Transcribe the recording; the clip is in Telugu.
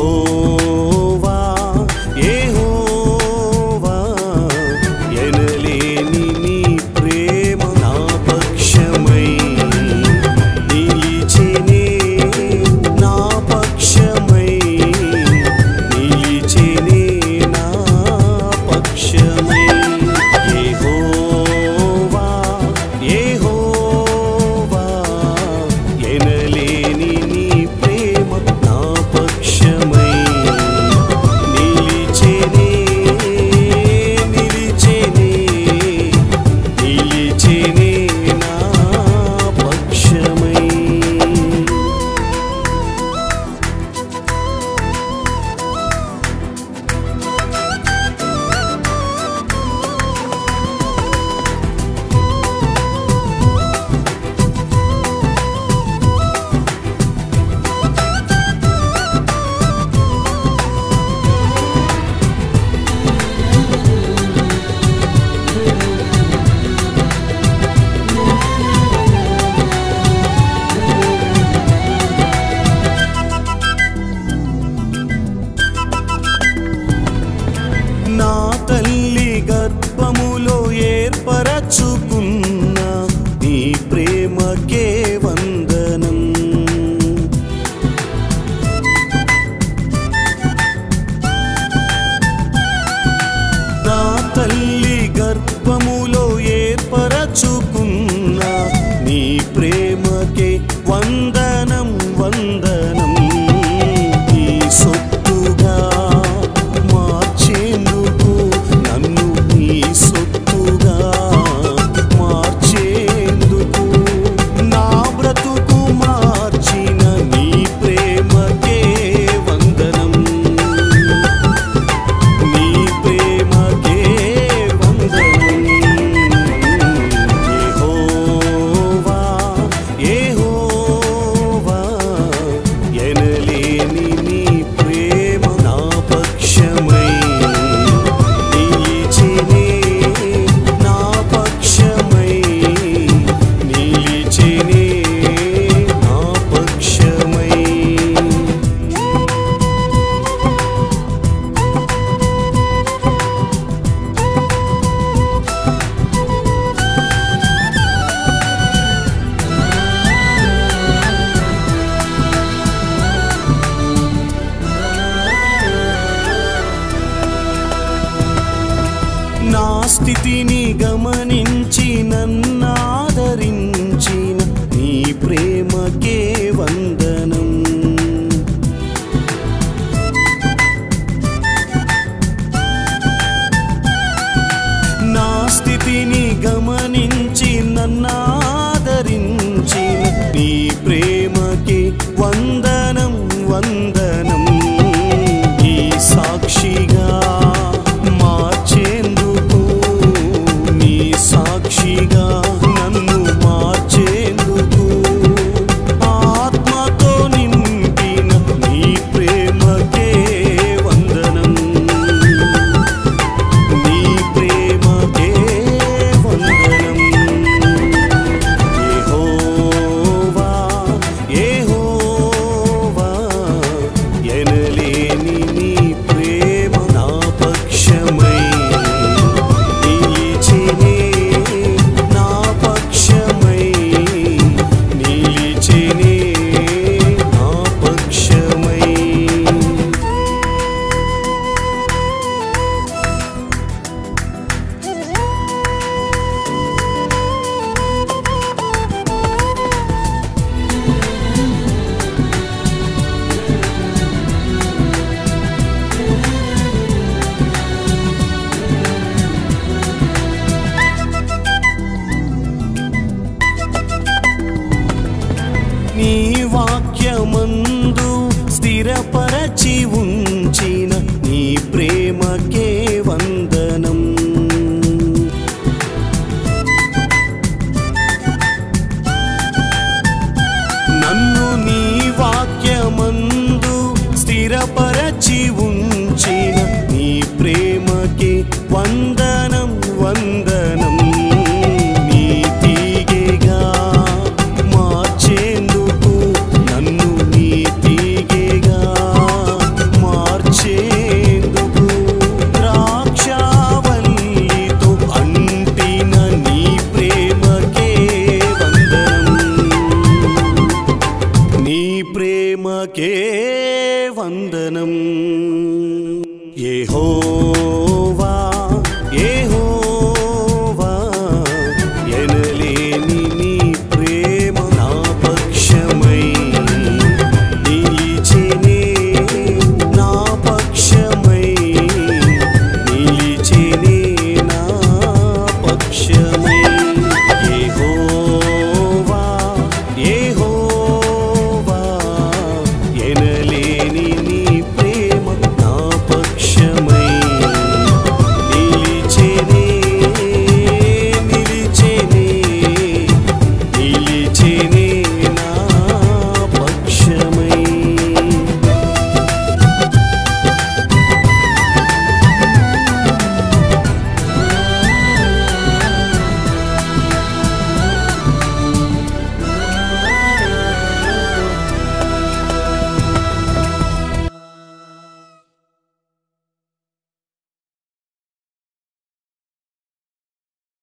యెహోవా యెహోవా ఎనలేని నీ ప్రేమ నా పక్షమై నిలిచెనే నా పక్షమై నిలిచెనే నా పక్షమై యెహోవా యెహోవా ఎనలేని నీ ప్రేమ నా పక్షమై నిలిచెనే నిలిచెనే నిలిచెనే నా పక్షమై నా తల్లి గర్భములో ఏర్పరచుకున్న నీ ప్రేమకే వందనం నా తల్లి గర్భములో ఏర్పరచుకున్న నీ ప్రేమకే వందనం వందనం నీ సొత్తుగా మార్చేందుకు నన్ను నీ సొత్తుగా మార్చేందుకు నా బ్రతుకు మార్చిన నీ ప్రేమకే వందనం నీ ప్రేమకే వందనం యెహోవా యెహోవా ఎనలేని నీ ప్రేమ నా పక్షమై నిలిచెనే నా పక్షమై నిలిచెనే నా పక్షమై నా స్థితిని గమనించి నన్నాదరించిన నీ ప్రేమకే వందనం నా స్థితిని గమనించి నన్నాదరించిన నీ ప్రేమకే వందనం వందనం ఈ సాక్షిగా మార్చేందుకు నీ సాక్షిగా నన్ను మార్చేందుకు ఆత్మతో నింపిన నీ ప్రేమకే వందనం నీ ప్రేమకే వందనం యెహోవా యెహోవా ఎనలేని నీ ప్రేమ నా పక్షమై నిలిచెనే నా పక్షమై నిలిచెనే నా పక్షమై నీ వాక్యమందు స్థిరపరచి ఉంచిన నీ ప్రేమకే వందనం నన్ను నీ వాక్యమందు స్థిరపరచి ఉంచిన నీ ప్రేమకే వందనం వందనం నీ తీగేగా మార్చేందుకు నన్ను నీ తీగేగా వందనం యెహోవా